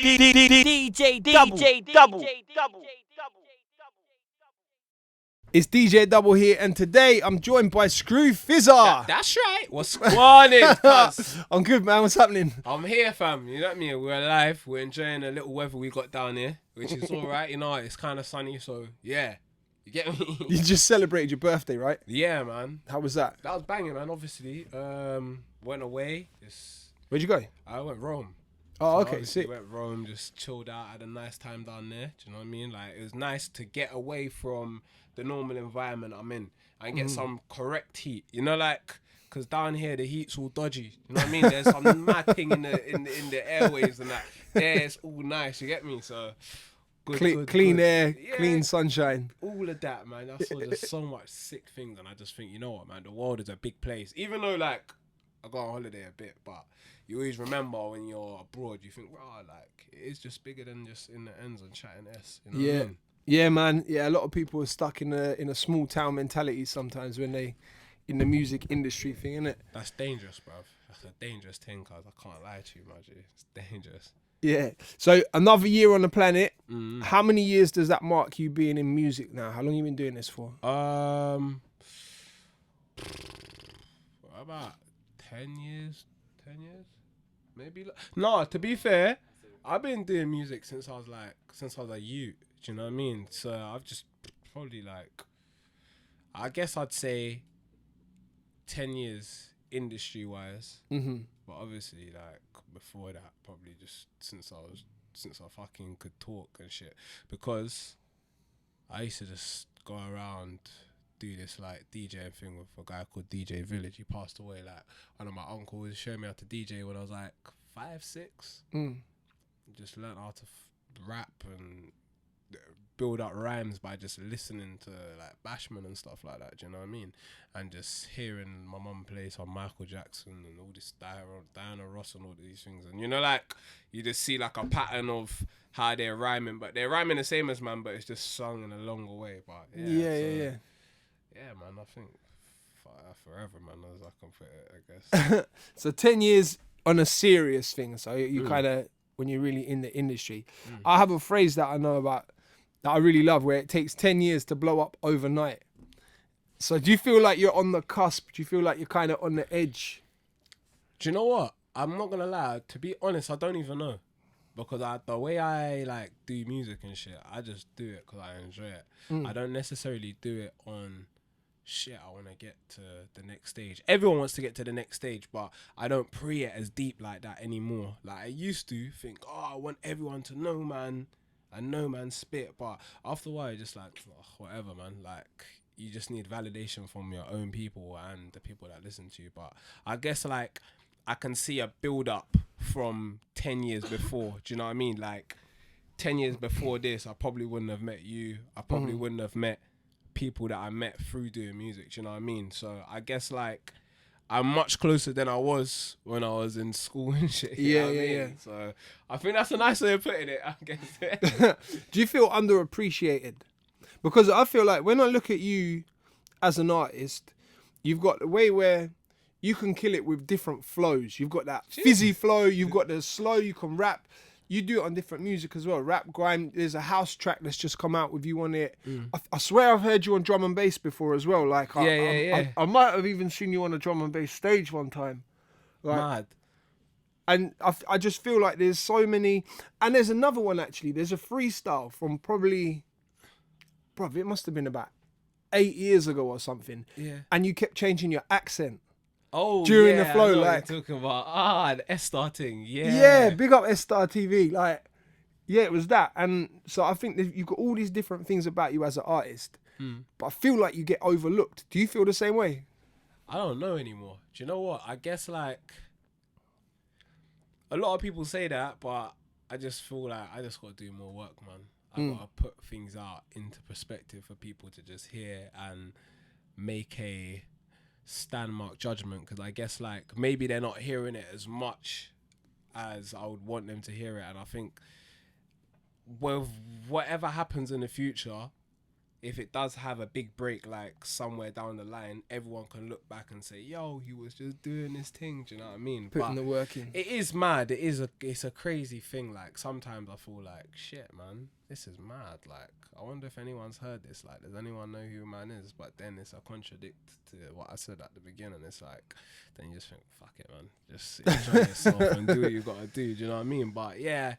DJDUBL. It's DJDUBL here, and today I'm joined by Scrufizzer. That's right. What's going on, cuz? I'm good, man. What's happening? I'm here, fam. You know what I mean? We're alive. We're enjoying the little weather we got down here, which is all right. You know, it's kind of sunny, so yeah. You get me? You just celebrated your birthday, right? Yeah, man. How was that? That was banging, man. Obviously, went away. Where'd you go? I went Rome. Oh, So okay, sick. Went Rome, just chilled out, had a nice time down there. Do you know what I mean? Like, it was nice to get away from the normal environment I'm in and get some correct heat. You know, like, because down here the heat's all dodgy. You know what I mean? There's some mad thing in the airwaves and that. There, it's all nice. You get me? So good, clean good. air, Yeah. clean sunshine. All of that, man. I saw there's so much sick things, and I just think, you know what, man? The world is a big place. Even though, like, I go on holiday a bit, but you always remember when you're abroad, you think, wow, like, it is just bigger than just in the ends and chatting S. You know what I mean? Yeah, man. Yeah, a lot of people are stuck in a small town mentality sometimes when they in the music industry thing, innit? That's dangerous, bruv. That's a dangerous thing, cuz I can't lie to you, man. It's dangerous. Yeah. So another year on the planet. How many years does that mark you being in music now? How long you been doing this for? About 10 years. 10 years? Maybe. No, to be fair, I've been doing music since I was a youth. Do you know what I mean? So I've just probably I guess I'd say 10 years industry wise. But obviously, like, before that, probably just since I fucking could talk and shit. Because I used to just go around, do this, like, DJing thing with a guy called DJ Village. He passed away. Like, one of my uncles showed me how to DJ when I was like 5, 6. Just learned how to rap and build up rhymes by just listening to, like, Bashman and stuff like that. Do you know what I mean? And just hearing my mum play some Michael Jackson and all this Diana Ross and all these things. And, you know, like, you just see, like, a pattern of how they're rhyming. But they're rhyming the same as, man, but it's just sung in a longer way. But yeah, man, I think forever, man, as I can put it, I guess. So 10 years on a serious thing. So you kind of, when you're really in the industry. I have a phrase that I know about that I really love, where it takes 10 years to blow up overnight. So do you feel like you're on the cusp? Do you feel like you're kind of on the edge? Do you know what? I'm not going to lie. To be honest, I don't even know. Because the way I, like, do music and shit, I just do it because I enjoy it. I don't necessarily do it on shit, I want to get to the next stage. Everyone wants to get to the next stage, but I don't pre it as deep like that anymore. Like, I used to think, oh, I want everyone to know, man. I know, man, spit. But after a while, you're just like, oh, whatever, man. Like, you just need validation from your own people and the people that listen to you. But I guess, like, I can see a build-up from 10 years before. Do you know what I mean? Like, 10 years before this, I probably wouldn't have met you. I probably wouldn't have met people that I met through doing music. Do you know what I mean? So I guess, like, I'm much closer than I was when I was in school and shit. You know what I mean? So I think that's a nice way of putting it, I guess. Do you feel underappreciated? Because I feel like when I look at you as an artist, you've got the way where you can kill it with different flows. You've got that fizzy flow, you've got the slow, you can rap. You do it on different music as well. Rap, grime, there's a house track that's just come out with you on it. I swear I've heard you on drum and bass before as well. Like, I might have even seen you on a drum and bass stage one time. Like, Mad. And I just feel like there's so many. And there's another one, actually. There's a freestyle from probably, it must have been about 8 years ago or something. Yeah. And you kept changing your accent. Oh, during the flow, I know like, what you're talking about. The S starting, yeah, big up S-Star TV, like, yeah, it was that. And so I think that you've got all these different things about you as an artist, but I feel like you get overlooked. Do you feel the same way? I don't know anymore. Do you know what? I guess, like, a lot of people say that, but I just feel like I just got to do more work, man. I got to put things out into perspective for people to just hear and make a standmark judgment, because I guess, like, maybe they're not hearing it as much as I would want them to hear it. And I think with whatever happens in the future, if it does have a big break, like somewhere down the line, everyone can look back and say, yo, he was just doing this thing. Do you know what I mean? Putting the work in. It is mad. It's a crazy thing. Like, sometimes I feel like, shit, man, this is mad. Like, I wonder if anyone's heard this. Like, does anyone know who man is? But then it's a contradict to what I said at the beginning. It's like, then you just think, fuck it, man. Just enjoy yourself and do what you got to do. Do you know what I mean? But yeah,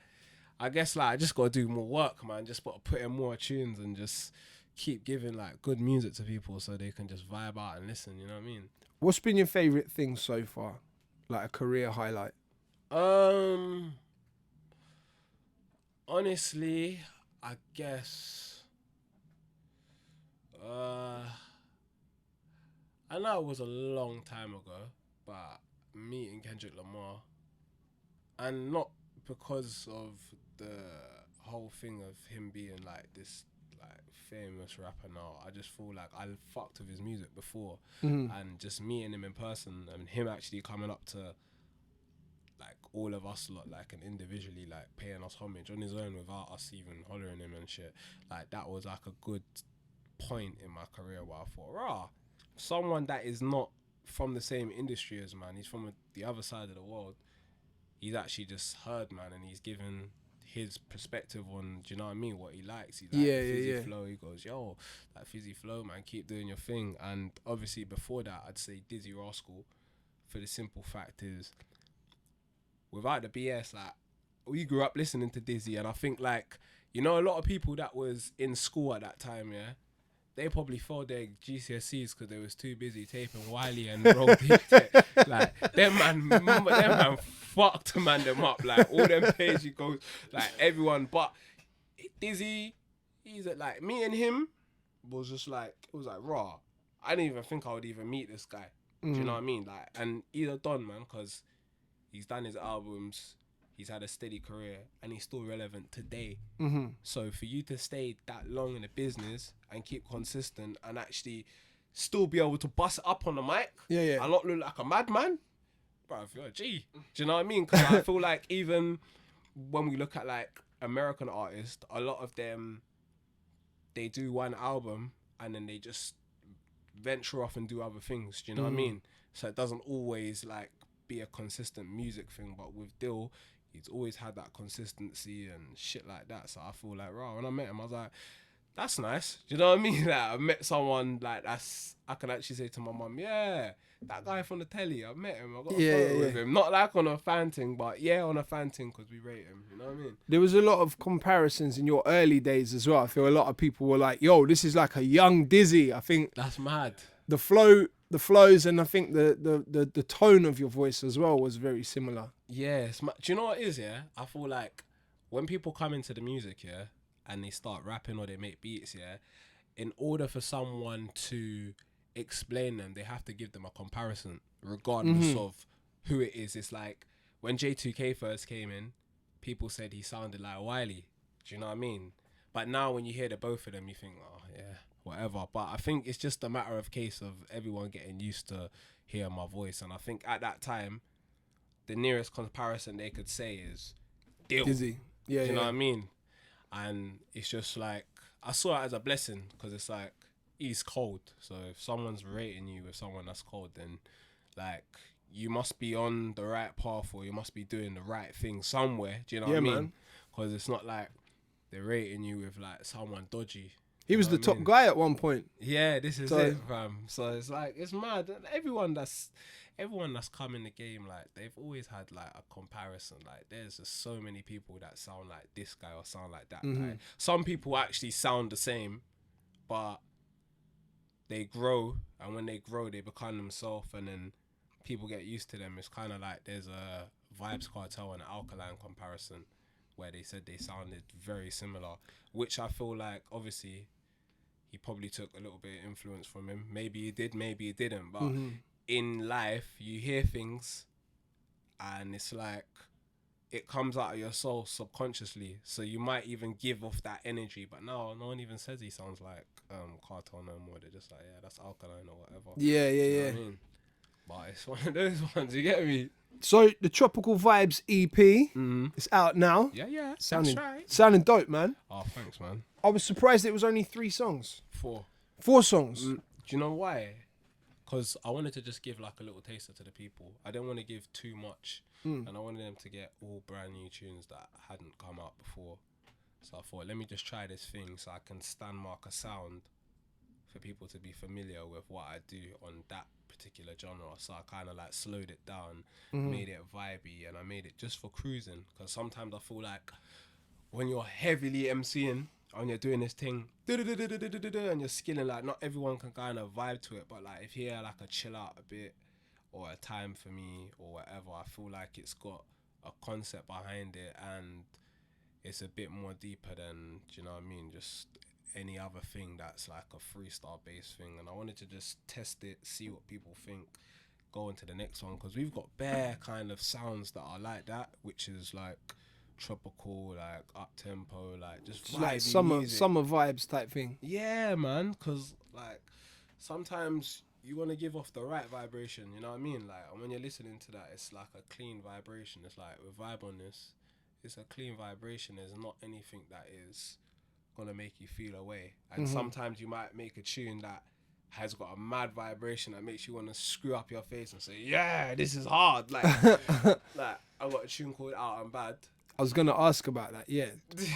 I guess, like, I just got to do more work, man. Just got to put in more tunes and just keep giving, like, good music to people so they can just vibe out and listen, you know what I mean? What's been your favourite thing so far? Like a career highlight? Honestly, I guess, I know it was a long time ago, but meeting Kendrick Lamar, and not because of the whole thing of him being, like, this, like, famous rapper now. I just feel like I fucked with his music before, and just meeting him in person and him actually coming up to, like, all of us lot, like, and individually, like, paying us homage on his own without us even hollering him and shit, like, that was like a good point in my career where I thought, rah, someone that is not from the same industry as man, he's from the other side of the world, he's actually just heard, man, and he's given his perspective on, do you know what I mean, what he likes. He likes fizzy flow. He goes, yo, that fizzy flow, man, keep doing your thing. And obviously before that, I'd say Dizzee Rascal, for the simple fact is, without the BS, like, we grew up listening to Dizzee, and I think, like, you know, a lot of people that was in school at that time, yeah, they probably failed their GCSEs because they was too busy taping Wiley and Roll Deep. Like, them man fucked man them up. Like, all them pages goes, like, everyone. But Dizzee, he's like, meeting him was just like, it was like, raw. I didn't even think I would even meet this guy. Do you know what I mean? Like, and either done, man, because he's done his albums, he's had a steady career, and he's still relevant today. So for you to stay that long in the business and keep consistent and actually still be able to bust it up on the mic and not look like a madman, bro, you're a G. Do you know what I mean? Because I feel like even when we look at, like, American artists, a lot of them, they do one album and then they just venture off and do other things. Do you know what I mean? So it doesn't always, like, be a consistent music thing. But with Dill, he's always had that consistency and shit like that. So I feel like, right, when I met him, I was like, that's nice. Do you know what I mean? Like, I met someone like that's, I can actually say to my mum, yeah, that guy from the telly, I met him, I got a photo with him. Not like on a fan thing, but yeah, on a fan thing because we rate him. You know what I mean? There was a lot of comparisons in your early days as well. I feel a lot of people were like, yo, this is like a young Dizzee. I think that's mad. The flows, and I think the tone of your voice as well was very similar. Yes. Do you know what it is, yeah? I feel like when people come into the music, yeah, and they start rapping or they make beats, yeah, in order for someone to explain them, they have to give them a comparison, regardless of who it is. It's like when J2K first came in, people said he sounded like Wiley. Do you know what I mean? But now when you hear the both of them, you think, oh, yeah, whatever. But I think it's just a matter of case of everyone getting used to hearing my voice. And I think at that time, the nearest comparison they could say is Dizzee. Yeah, you know what I mean? And it's just like, I saw it as a blessing because it's like, he's cold. So if someone's rating you with someone that's cold, then, like, you must be on the right path or you must be doing the right thing somewhere. Do you know what I mean? Because it's not like they're rating you with, like, someone dodgy. He was the top guy at one point. Yeah, this is it, fam. So it's like, it's mad. Everyone that's come in the game, like, they've always had, like, a comparison. Like, there's just so many people that sound like this guy or sound like that guy. Some people actually sound the same, but they grow, and when they grow, they become themselves, and then people get used to them. It's kind of like there's a Vibes Cartel and Alkaline comparison where they said they sounded very similar, which I feel like, obviously, he probably took a little bit of influence from him. Maybe he did, maybe he didn't. But in life, you hear things and it's like it comes out of your soul subconsciously. So you might even give off that energy. But no one even says he sounds like Cartel no more. They're just like, yeah, that's Alkaline or whatever. Yeah. You know what I mean? But it's one of those ones, you get me? So the Tropical Vibez EP, it's out now. Yeah, Sounding, that's right. sounding dope, man. Oh, thanks, man. I was surprised it was only 3 songs. 4. 4 songs. Do you know why? Because I wanted to just give like a little taster to the people. I didn't want to give too much. And I wanted them to get all brand new tunes that hadn't come out before. So I thought, let me just try this thing so I can stand mark a sound for people to be familiar with what I do on that particular genre. So I kind of like slowed it down, made it vibey, and I made it just for cruising. Because sometimes I feel like when you're heavily MCing and you're doing this thing and you're skilling, like not everyone can kind of vibe to it, but like if you hear like a chill out a bit or a time for me or whatever, I feel like it's got a concept behind it and it's a bit more deeper than, do you know what I mean, just any other thing that's like a freestyle based thing. And I wanted to just test it, see what people think, go into the next one, because we've got bare kind of sounds that are like that, which is like tropical, like up tempo, like just Like vibey summer vibes type thing. Yeah, man, because like sometimes you want to give off the right vibration, you know what I mean? Like, and when you're listening to that, it's like a clean vibration. It's like with vibe on this, it's a clean vibration. There's not anything that is gonna make you feel away. And sometimes you might make a tune that has got a mad vibration that makes you want to screw up your face and say, yeah, this is hard. Like, like I got a tune called Out and Bad. I was gonna ask about that. Yeah,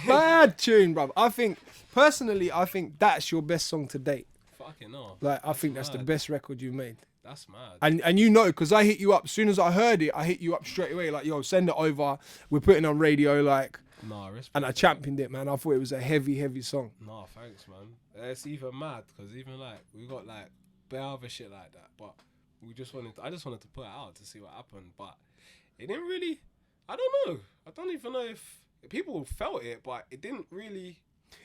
bad tune, bruv. I think personally, that's your best song to date. Fucking no. Like, I think that's the best record you've made. That's mad. And you know, because I hit you up as soon as I heard it. I hit you up straight away, like, yo, send it over. We're putting it on radio, like. Nah, respect. And I championed it, man. I thought it was a heavy song. Nah, thanks, man. It's even mad because even like we got like bare other shit like that, but I just wanted to put it out to see what happened, but it didn't really. I don't know. I don't even know if people felt it, but it didn't really.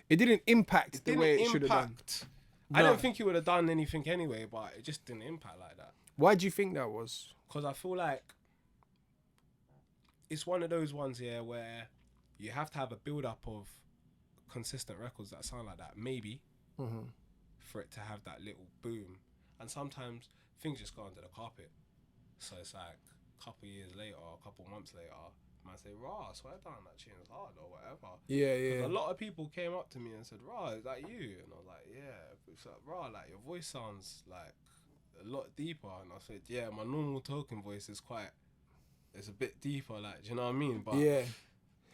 It didn't impact the way it should have done. I don't think it would have done anything anyway, but it just didn't impact like that. Why do you think that was? Because I feel like it's one of those ones here where you have to have a build-up of consistent records that sound like that, maybe, for it to have that little boom. And sometimes things just go under the carpet. So it's like a couple years later, a couple months later, man say, "Rah, I swear down, that tune's hard," or whatever. Yeah. A lot of people came up to me and said, "Rah, is that you?" And I was like, "Yeah." It's like, "Rah, like your voice sounds like a lot deeper." And I said, "Yeah, my normal talking voice is it's a bit deeper, like, do you know what I mean?" But yeah.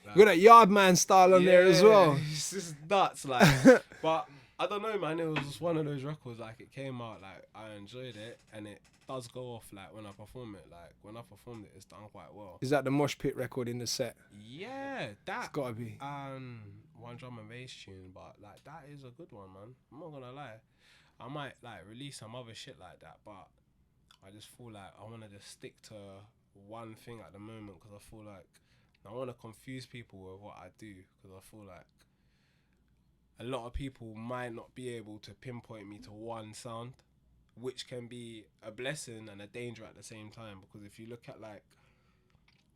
like, You got that Yardman style on there as well. It's just nuts, like. But I don't know, man. It was just one of those records. Like, it came out, like, I enjoyed it, and it does go off, like, when I perform it. Like, when I performed it, it's done quite well. Is that the mosh pit record in the set? Yeah, that. It's gotta be. One drum and bass tune, but like that is a good one, man. I'm not gonna lie. I might like release some other shit like that, but I just feel like I want to just stick to one thing at the moment because I feel like I want to confuse people with what I do because I feel like a lot of people might not be able to pinpoint me to one sound, which can be a blessing and a danger at the same time. Because if you look at like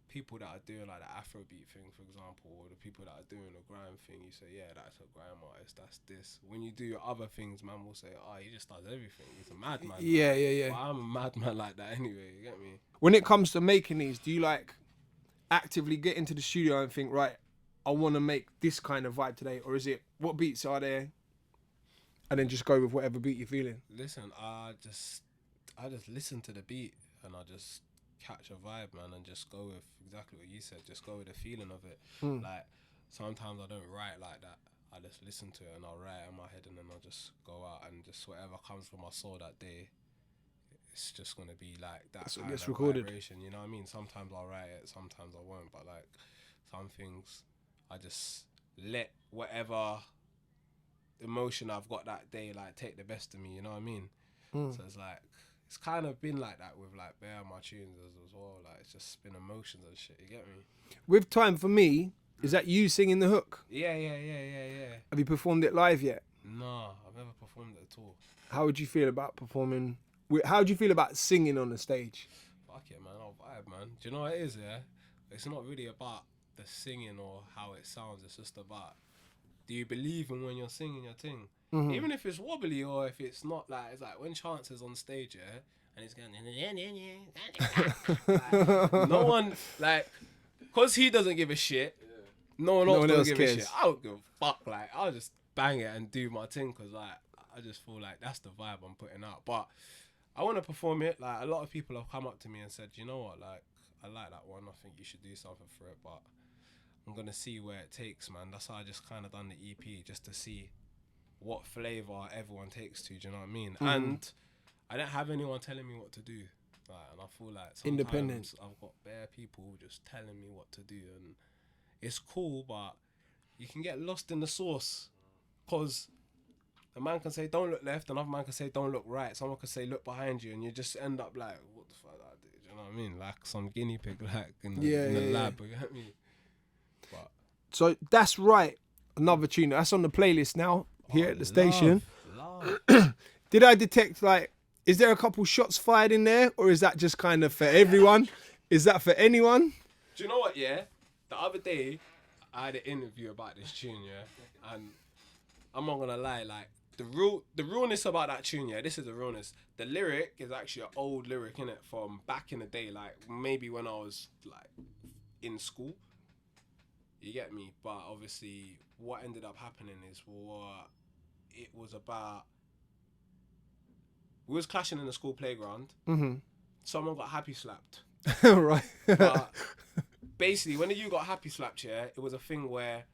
people that are doing like the Afrobeat thing, for example, or the people that are doing the grime thing, you say, yeah, that's a grime artist, that's this. When you do your other things, man will say, oh, he just does everything. He's a madman. Yeah. But I'm a madman like that anyway, you get me? When it comes to making these, do you like actively get into the studio and think, right, I want to make this kind of vibe today? Or is it, what beats are there? And then just go with whatever beat you're feeling? Listen, I just listen to the beat and I just catch a vibe, man, and just go with exactly what you said. Just go with the feeling of it. Like, sometimes I don't write like that. I just listen to it and I'll write it in my head and then I'll just go out and just whatever comes from my soul that day, it's just gonna be like that. That's what kind gets of recorded. vibration, you know what I mean? Sometimes I'll write it, sometimes I won't. But like some things, I just let whatever emotion I've got that day like take the best of me. You know what I mean? So it's like it's kind of been like that with like bare my tunes as well. Like it's just been emotions and shit. You get me? With Time For Me, is that you singing the hook? Yeah. Have you performed it live yet? No, I've never performed it at all. How would you feel about performing? How do you feel about singing on the stage? Fuck it, man. I'll vibe, man. Do you know what it is, yeah? It's not really about the singing or how it sounds. It's just about, do you believe in when you're singing your thing? Even if it's wobbly or if it's not, like, it's like when Chance is on stage, yeah, and he's going, like, no one, like, because he doesn't give a shit, no one else doesn't give a shit. I don't give a fuck. Like, I'll just bang it and do my thing because, like, I just feel like that's the vibe I'm putting out. But I want to perform it. Like, a lot of people have come up to me and said, you know what, like, I like that one. I think you should do something for it. But I'm going to see where it takes, man. That's how I just kind of done the EP, just to see what flavour everyone takes to, do you know what I mean? Mm-hmm. And I don't have anyone telling me what to do. Like, and I feel like sometimes independent. I've got bare people just telling me what to do. And it's cool, but you can get lost in the sauce. Because a man can say, don't look left, another man can say, don't look right. Someone can say, look behind you, and you just end up like, what the fuck did I do? Do you know what I mean? Like some guinea pig, like in the lab, you get me? But so that's right. Another tune. That's on the playlist now here at the station. Love. Did I detect, like, is there a couple shots fired in there, or is that just kind of for everyone? Is that for anyone? Do you know what, yeah? The other day, I had an interview about this tune, yeah? And I'm not gonna lie, like, the realness about that tune, yeah, this is the realness. The lyric is actually an old lyric, innit, from back in the day, like, maybe when I was, like, in school. You get me? But obviously, what ended up happening is what it was about. We was clashing in the school playground. Mm-hmm. Someone got happy slapped. Right. But basically, when you got happy slapped, yeah, it was a thing where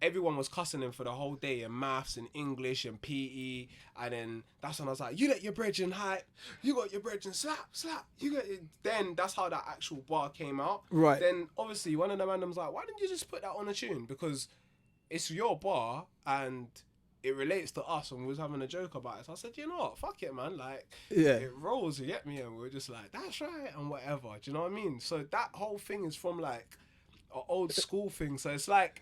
everyone was cussing him for the whole day in maths and English and PE, and then that's when I was like, you let your brethren hype, you got your brethren slap, you got it. Then that's how that actual bar came out. Right. Then obviously one of the randoms like, why didn't you just put that on a tune? Because it's your bar and it relates to us, and we was having a joke about it. So I said, you know what, fuck it, man. Like, yeah, it rolls, you get me? And we were just like, that's right, and whatever. Do you know what I mean? So that whole thing is from like an old school thing. So it's like,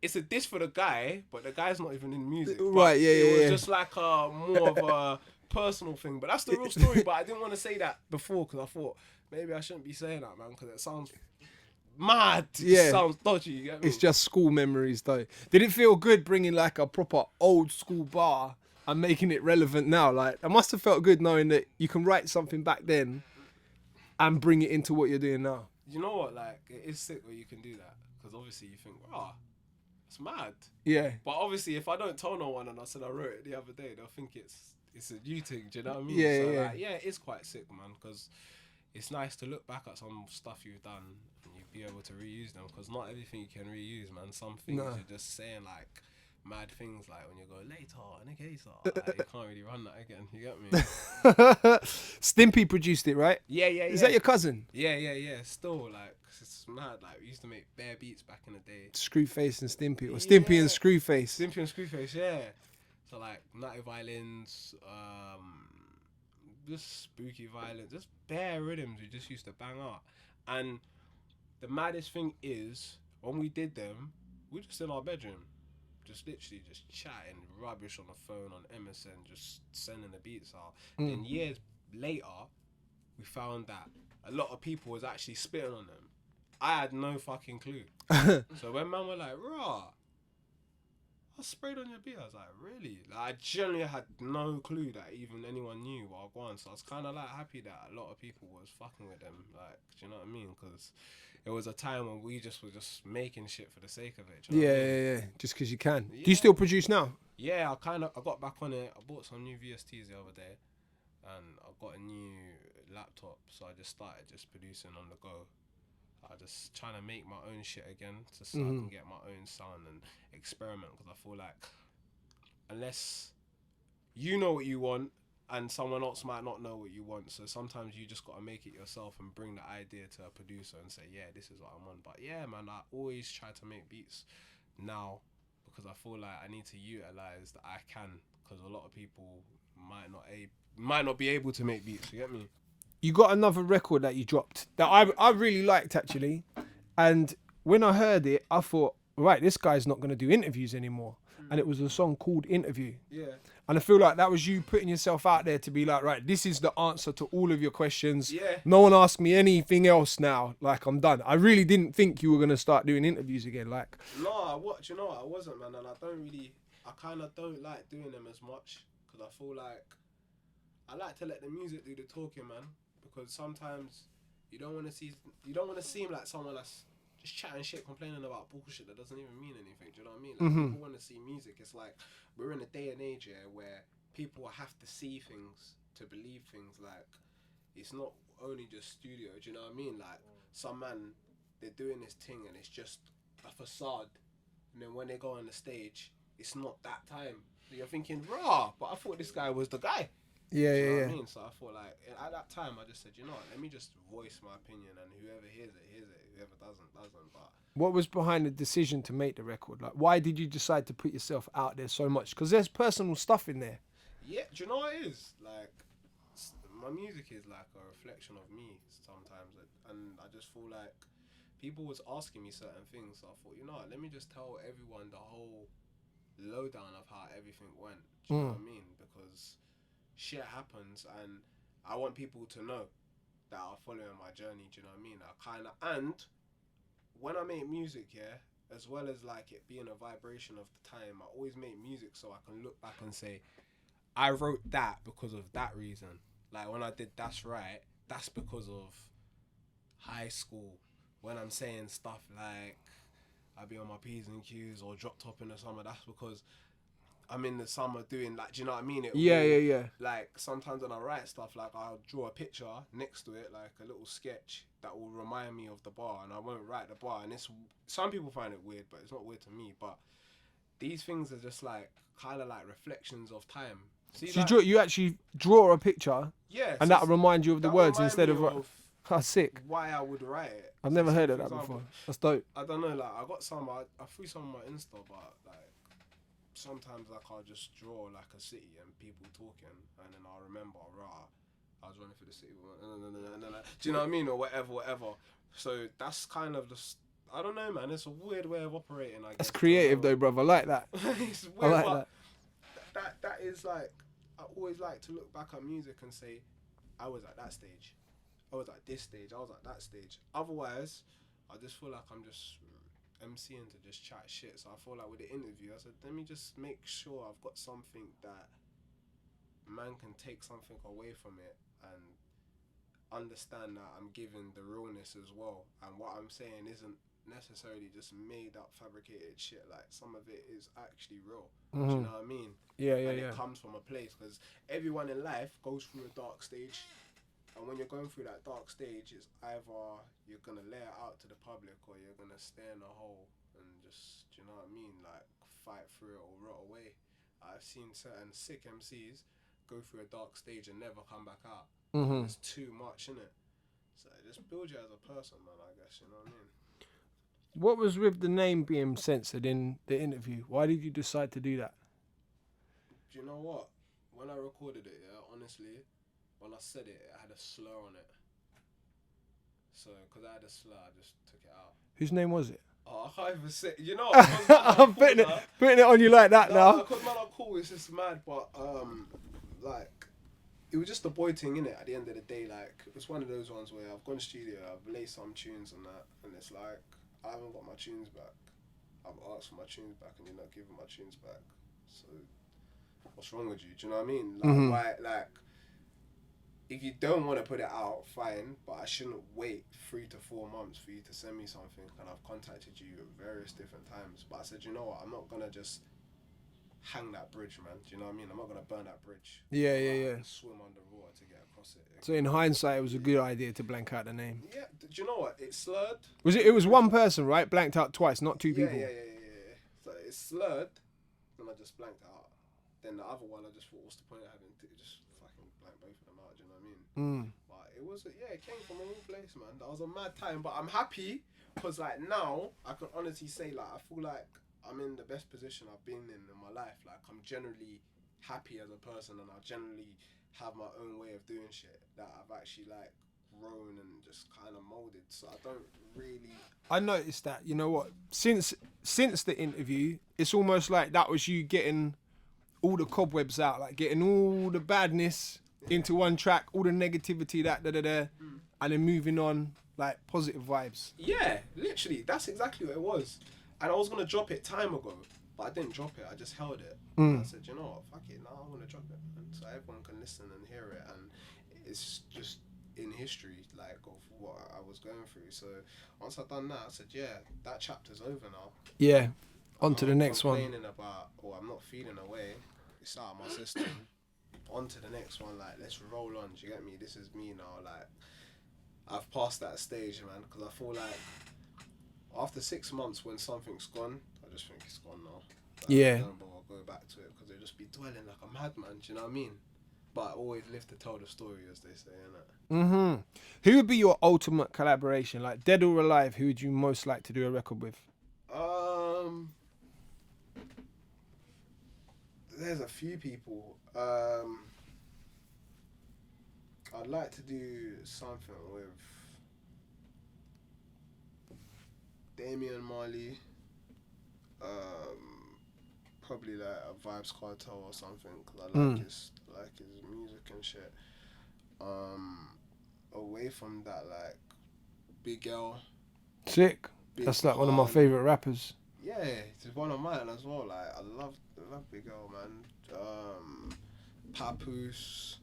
it's a diss for the guy, but the guy's not even in music. Right, yeah, it was just like a more of a personal thing. But that's the real story. But I didn't want to say that before because I thought maybe I shouldn't be saying that, man, because it sounds mad. Yeah. It sounds dodgy, you get me? It's just school memories, though. Did it feel good bringing like a proper old school bar and making it relevant now? Like, it must have felt good knowing that you can write something back then and bring it into what you're doing now. You know what? Like, it is sick where you can do that because obviously you think, it's mad. Yeah. But obviously, if I don't tell no one and I said I wrote it the other day, they'll think it's a new thing. Do you know what I mean? Yeah, so yeah. Like, yeah, it is quite sick, man, because it's nice to look back at some stuff you've done and you be able to reuse them. Because not everything you can reuse, man. Some things you're just saying like mad things, like when you go later in a case, like, you can't really run that again. You get me? Stimpy produced it, right? Yeah. Is that your cousin? Yeah. Still, like, it's mad. Like, we used to make bare beats back in the day. Screwface and Stimpy, or Stimpy and Screwface. Stimpy and Screwface, yeah. So like nutty violins, just spooky violins, just bare rhythms we just used to bang out. And the maddest thing is, when we did them, we just in our bedroom, just literally just chatting rubbish on the phone, on MSN, just sending the beats out. And years later, we found that a lot of people was actually spitting on them. I had no fucking clue. So when man were like, "Raw, I sprayed on your beat," I was like, "Really?" Like, I generally had no clue that even anyone knew what I was going. So I was kind of like happy that a lot of people was fucking with them. Like, do you know what I mean? Because it was a time when we just were just making shit for the sake of it. Do you know what I mean? Yeah. Just because you can. Yeah. Do you still produce now? Yeah, I got back on it. I bought some new VSTs the other day, and I got a new laptop. So I just started just producing on the go. I just trying to make my own shit again, so I can get my own sound and experiment. Because I feel like unless you know what you want, and someone else might not know what you want, so sometimes you just gotta make it yourself and bring the idea to a producer and say, yeah, this is what I'm on. But yeah, man, I always try to make beats now because I feel like I need to utilize that I can, because a lot of people might not be able to make beats. You get me? You got another record that you dropped that I really liked, actually. And when I heard it, I thought, right, this guy's not going to do interviews anymore. And it was a song called Interview. Yeah. And I feel like that was you putting yourself out there to be like, right, this is the answer to all of your questions. Yeah. No one asked me anything else now. Like, I'm done. I really didn't think you were going to start doing interviews again. Like, no, you know what? I wasn't, man. And I kind of don't like doing them as much because I feel like I like to let the music do the talking, man, because sometimes you don't want to seem like someone that's just chatting shit, complaining about bullshit that doesn't even mean anything. Do you know what I mean? Like, people want to see music. It's like we're in a day and age here where people have to see things to believe things. Like, it's not only just studio. Do you know what I mean? Like, some man, they're doing this thing and it's just a facade, and then when they go on the stage, it's not that time. So you're thinking, rah, but I thought this guy was the guy. Yeah, Do you know yeah, what yeah. I mean? So I thought, like, at that time, I just said, you know what, let me just voice my opinion, and whoever hears it, hears it. Whoever doesn't, doesn't. But What was behind the decision to make the record? Like, why did you decide to put yourself out there so much? Because there's personal stuff in there. yeah, do you know what it is? Like, my music is like a reflection of me sometimes, and I just feel like people was asking me certain things, so I thought, you know what, let me just tell everyone the whole lowdown of how everything went. Do you know what I mean? Because shit happens, and I want people to know that are following my journey. Do you know what I mean? And when I make music, yeah, as well as like it being a vibration of the time, I always make music so I can look back and say, I wrote that because of that reason. Like, when I did That's Right, that's because of high school. When I'm saying stuff like I be on my P's and Q's or drop top in the summer, that's because I'm in the summer doing, like, do you know what I mean? Yeah. Like, sometimes when I write stuff, like, I'll draw a picture next to it, like a little sketch that will remind me of the bar, and I won't write the bar. And some people find it weird, but it's not weird to me. But these things are just like kind of like reflections of time. See, So like, you actually draw a picture, yeah, and so that'll remind you of the that'll words remind instead me of. That's sick. why I would write it. I've So never say, heard of for that example, before. That's dope. I don't know, like, I got some, I threw some on my Insta, but like sometimes like I'll just draw like a city and people talking, and then I'll remember, rah, I was running through the city, do you know what I mean, or whatever. So that's kind of just, I don't know, man. It's a weird way of operating. I guess. That's creative though, brother. I like that. It's I weird, like but that. that is like, I always like to look back at music and say, I was at that stage, I was at this stage, I was at that stage. Otherwise, I just feel like I'm just MCing to just chat shit. So I feel like with the interview, I said, let me just make sure I've got something that man can take something away from it and understand that I'm giving the realness as well. And what I'm saying isn't necessarily just made up, fabricated shit. Like, some of it is actually real. Do you know what I mean? Yeah. And it comes from a place, because everyone in life goes through a dark stage. And when you're going through that dark stage, it's either you're going to lay it out to the public, or you're going to stay in a hole and just, do you know what I mean? Like, fight through it or rot away. I've seen certain sick MCs go through a dark stage and never come back out. It's too much, innit? So just build you as a person, man, I guess, you know what I mean? What was with the name being censored in the interview? Why did you decide to do that? Do you know what? When I recorded it, yeah, honestly, when I said it, it had a slur on it. So, because I had a slur, I just took it out. Whose name was it? Oh, I can't even say. You know, I'm putting it on you like that now. Because man, I'm cool. It's just mad, but like, it was just a boy thing, innit? At the end of the day, like, it's one of those ones where I've gone to studio, I've laid some tunes and that, and it's like, I haven't got my tunes back. I've asked for my tunes back, and you're not giving my tunes back. So, what's wrong with you? Do you know what I mean? Like, why? Like, if you don't want to put it out, fine, but I shouldn't wait 3 to 4 months for you to send me something. And I've contacted you at various different times, but I said, you know what, I'm not gonna just hang that bridge, man. Do you know what I mean? I'm not gonna burn that bridge. Yeah. Swim underwater to get across it. So in hindsight, it was a good idea to blank out the name. Yeah, do you know what? It's slurred. Was it? It was one person, right? Blanked out twice, not two people. Yeah. So it's slurred, and I just blanked it out. Then the other one, I just thought, what's the point of having to just fucking blank both of them out? Do you know what I mean? But it was, it came from a real place, man. That was a mad time, but I'm happy because, like, now I can honestly say, like, I feel like I'm in the best position I've been in my life. Like, I'm generally happy as a person, and I generally have my own way of doing shit that I've actually, like, grown and just kind of molded. So I don't really. I noticed that. You know what? Since the interview, it's almost like that was you getting all the cobwebs out, like getting all the badness into one track, all the negativity, and then moving on, like, positive vibes. Yeah, literally, that's exactly what it was. And I was gonna drop it time ago, But I didn't drop it. I just held it. Mm. I said, you know what, fuck it, now I want to drop it, man. So everyone can listen and hear it, and it's just in history, like, of what I was going through. So once I've done that, I said, yeah, that chapter's over now. Yeah. On I'm to the not next one. complaining about, or I'm not feeling away. It's out of my system. On to the next one. Like, let's roll on. Do you get me? This is me now. Like, I've passed that stage, man. Because I feel like after 6 months, when something's gone, I just think it's gone now. Like, Yeah. I don't bother go back to it because they'll just be dwelling like a madman. Do you know what I mean? But I always live to tell the story, as they say, innit? Mm-hmm. Who would be your ultimate collaboration? Like, dead or alive, who would you most like to do a record with? There's a few people. I'd like to do something with Damian Marley. Probably like a Vibes Cartel or something, because I like his music and shit. Away from that, like Big L. Sick. Big That's like one of my Pun. favourite rappers. Yeah, it's one of mine as well. Like I love Big L, man. Papoose.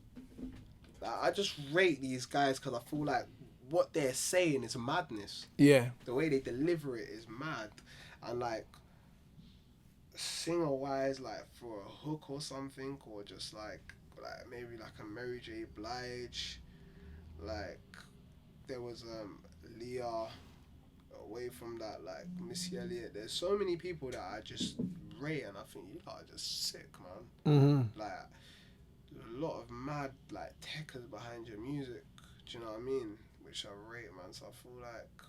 I just rate these guys because I feel like what they're saying is madness. Yeah. The way they deliver it is mad, and like singer wise, like for a hook or something, or just like maybe like a Mary J. Blige. Like there was Leah. Away from that, like Missy Elliott, there's so many people that I just rate, and I think you lot are just sick, man. Mm-hmm. Like a lot of mad like techers behind your music. Do you know what I mean? Which I rate, man. So I feel like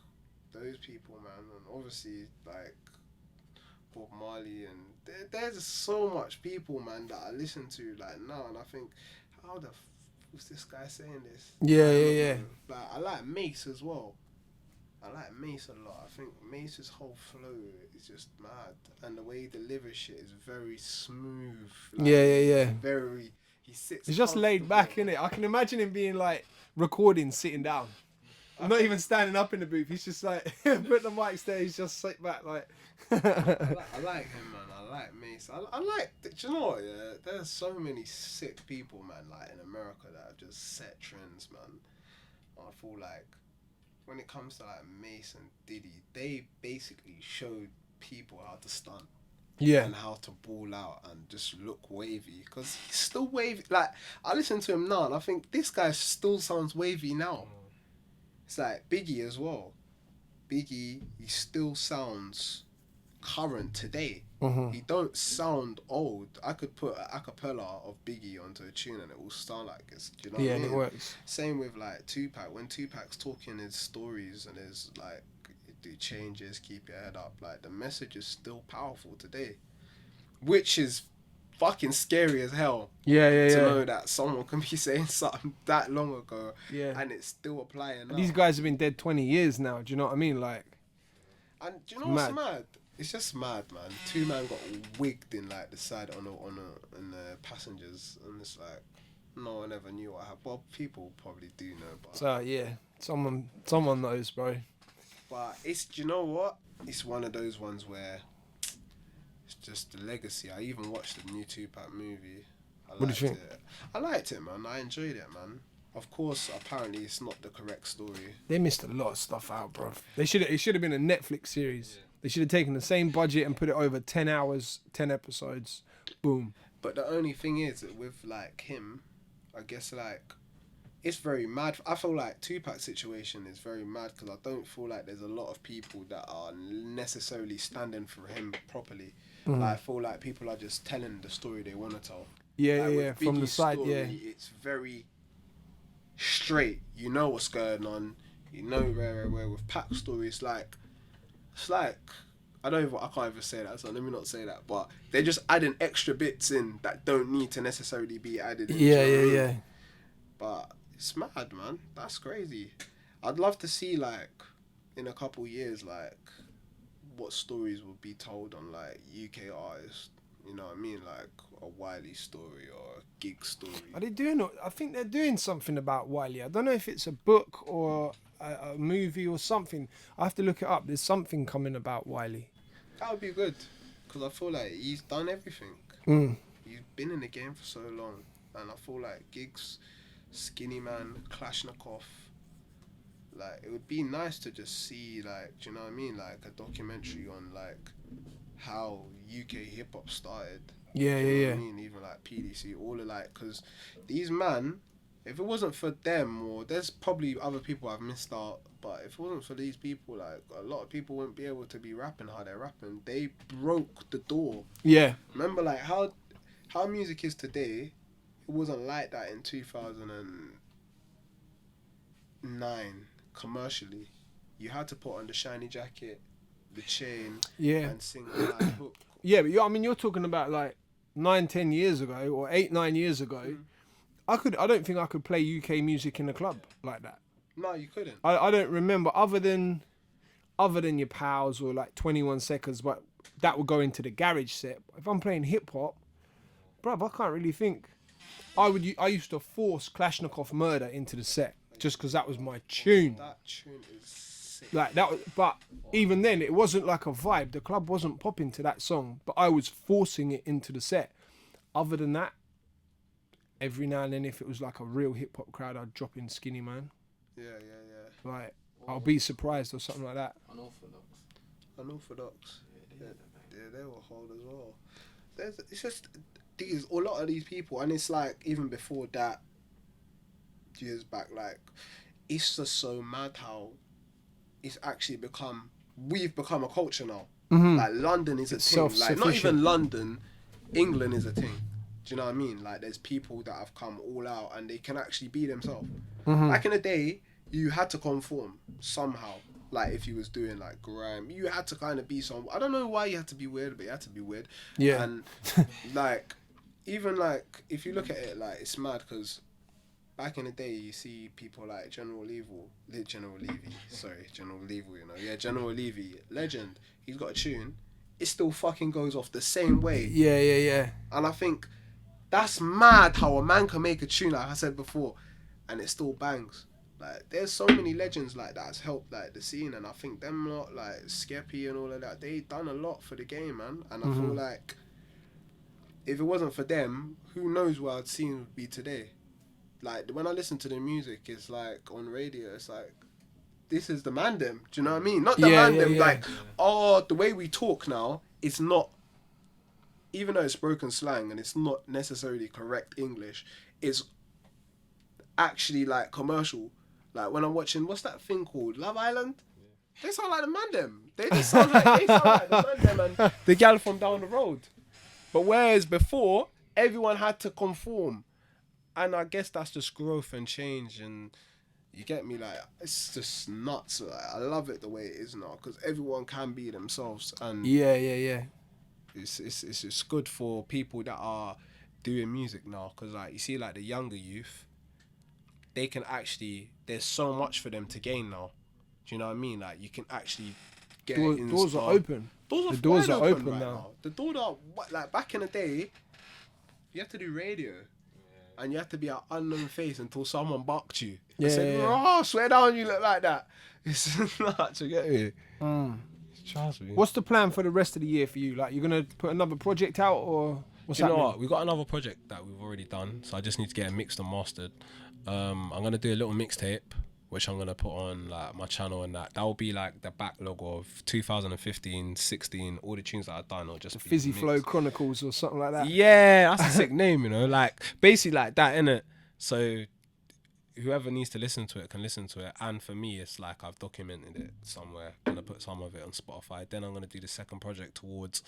those people, man, and obviously like Bob Marley, and there's so much people, man, that I listen to like now, and I think, how the was this guy saying this? Yeah. Like I like Mace as well. I like Mace a lot. I think Mace's whole flow is just mad, and the way he delivers shit is very smooth. Like, Yeah. Very. He sits. He's just laid back, comfortable. innit? I can imagine him being like recording, sitting down. Not even standing up in the booth. He's just like put the mics there. He's just sit back like. I like him, man. I like Mace. I like. Do you know what? Yeah, there's so many sick people, man. Like in America that have just set trends, man. I feel like when it comes to like Mace and Diddy, they basically showed people how to stunt. Yeah. And how to ball out and just look wavy, because he's still wavy. Like I listen to him now and I think this guy still sounds wavy now. It's like Biggie as well. Biggie, he still sounds current today. Mm-hmm. He don't sound old. I could put an acapella of Biggie onto a tune and it will sound like it's, do you know what I mean? It works. Same with like Tupac. When Tupac's talking his stories and his like do changes, keep your head up, like the message is still powerful today, which is fucking scary as hell. Yeah. To know that someone can be saying something that long ago, and it's still applying now. These guys have been dead 20 years now. Do you know what I mean? Like, and do you know what's mad? It's just mad, man. Two man got wigged in like the side on the passengers, and it's like no one ever knew what happened. Well, people probably do know, but so yeah, someone knows, bro. But it's, do you know what? It's one of those ones where it's just the legacy. I even watched the new Tupac movie. What did you think? I liked it, man. I enjoyed it, man. Of course, apparently it's not the correct story. They missed a lot of stuff out, bro. It should have been a Netflix series. Yeah. They should have taken the same budget and put it over 10 hours, 10 episodes. Boom. But the only thing is that with like him, I guess like it's very mad. I feel like Tupac's situation is very mad because I don't feel like there's a lot of people that are necessarily standing for him properly. Mm-hmm. Like, I feel like people are just telling the story they want to tell. Yeah, like, yeah. From the side, story, yeah. It's very straight. You know what's going on. You know where. With Pac's story, it's like I can't even say that. So let me not say that. But they're just adding extra bits in that don't need to necessarily be added in. Yeah. But it's mad, man. That's crazy. I'd love to see, like, in a couple years, like, what stories will be told on, like, UK artists. You know what I mean? Like a Wiley story or a gig story. Are they doing? I think they're doing something about Wiley. I don't know if it's a book or a movie or something. I have to look it up. There's something coming about Wiley. That would be good. because I feel like he's done everything. Mm. He's been in the game for so long, and I feel like gigs, Skinny Man, Kalashnikov. Like, it would be nice to just see, like, do you know what I mean? Like a documentary on like how UK hip hop started. Yeah, Do you know yeah, what I mean? Even like PDC, all of like, because these man, if it wasn't for them, or there's probably other people I've missed out, but if it wasn't for these people, like a lot of people wouldn't be able to be rapping how they're rapping. They broke the door. yeah. Remember, like how music is today, it wasn't like that in 2009 commercially. You had to put on the shiny jacket, the chain, Yeah. and sing the live hook. Yeah, but I mean, you're talking about like 9-10 years ago, or 8-9 years ago. I don't think I could play UK music in a club like that. No, you couldn't. I don't remember other than your pals or like 21 Seconds, but that would go into the garage set. If I'm playing hip hop, bruv, I can't really think. I used to force Kalashnikov Murder into the set just because that was my tune. That tune is sick. Like that, but even then, it wasn't like a vibe. The club wasn't popping to that song, but I was forcing it into the set. Other than that, every now and then, if it was like a real hip hop crowd, I'd drop in Skinny Man. Yeah. Like, I'll be surprised or something like that. Unorthodox. Yeah, they will hold as well. It's just a lot of these people, and it's like even before that, years back, like it's just so mad how it's actually we've become a culture now. Mm-hmm. Like London is a thing. Like not even London, England is a thing. Do you know what I mean? Like there's people that have come all out and they can actually be themselves. Mm-hmm. Back in the day, you had to conform somehow. Like if you was doing like grime, you had to kind of be some. I don't know why you had to be weird, but you had to be weird. Yeah. And like even like if you look at it, like it's mad because back in the day, you see people like General Levy, you know. Yeah, General Levy, legend. He's got a tune. It still fucking goes off the same way. Yeah. And I think that's mad how a man can make a tune, like I said before, and it still bangs. Like, there's so many legends like that has helped like the scene, and I think them lot, like Skeppy and all of that, they done a lot for the game, man. And I feel like if it wasn't for them, who knows where I'd seen would be today. Like, when I listen to the music, it's like, on radio, it's like, this is the man them. Do you know what I mean? Not the man them, like, the way we talk now, it's not, even though it's broken slang and it's not necessarily correct English, it's actually, like, commercial. Like, when I'm watching, what's that thing called? Love Island? They sound like the man them. They just sound like the man them and the gal from down the road. But whereas before, everyone had to conform. And I guess that's just growth and change, and you get me, like, it's just nuts. Like, I love it the way it is now, because everyone can be themselves, and Yeah. it's good for people that are doing music now, because like you see, like the younger youth, they can actually, there's so much for them to gain now. Do you know what I mean? Like, you can actually get doors are open. The doors are open right now. The doors are, like, back in the day, you had to do radio. And you have to be an unknown face until someone barked you. Yeah, said, yeah. "Oh, swear down, you look like that." It's nuts, you get me? Trust me. What's the plan for the rest of the year for you? Like, you're gonna put another project out, or what's You know happening? what? We've got another project that we've already done, so I just need to get it mixed and mastered. I'm gonna do a little mixtape, which I'm gonna put on like my channel, and that will be like the backlog of 2015, 16, all the tunes that I've done, or just Fizzy Flow Chronicles or something like that. Yeah, that's a sick name, you know, like basically like that, innit? So whoever needs to listen to it can listen to it, and for me, it's like I've documented it somewhere. I'm gonna put some of it on Spotify. Then I'm gonna do the second project towards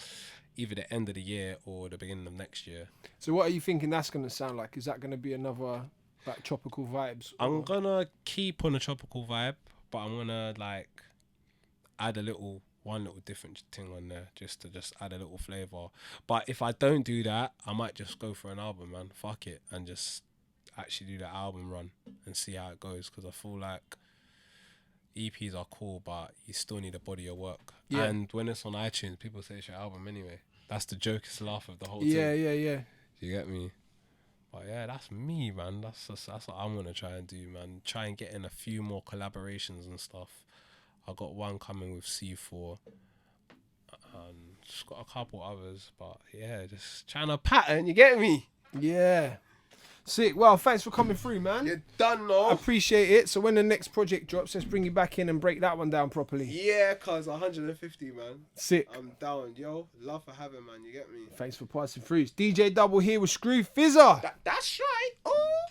either the end of the year or the beginning of next year. So what are you thinking that's gonna sound like? Is that gonna be another like Tropical Vibes? I'm gonna keep on a tropical vibe, but I'm gonna like add one little different thing on there just to add a little flavor. But if I don't do that, I might just go for an album, man. Fuck it, and just actually do the album run and see how it goes, because I feel like EPs are cool, but you still need a body of work. Yeah. And when it's on iTunes, people say it's your album anyway. That's the jokest laugh of the whole thing. Yeah. You get me? But yeah, that's me, man. That's what I'm gonna try and do, man. Try and get in a few more collaborations and stuff. I got one coming with C4, and just got a couple others, but yeah, just trying to pattern. You get me? Yeah. Sick. Well, thanks for coming through, man. You're done, no? I appreciate it. So when the next project drops, let's bring you back in and break that one down properly. Yeah, cuz 150, man. Sick. I'm down. Yo, love for having, man. You get me? Thanks for passing through. It's DJ Double here with Scrufizzer. That's right. Oh.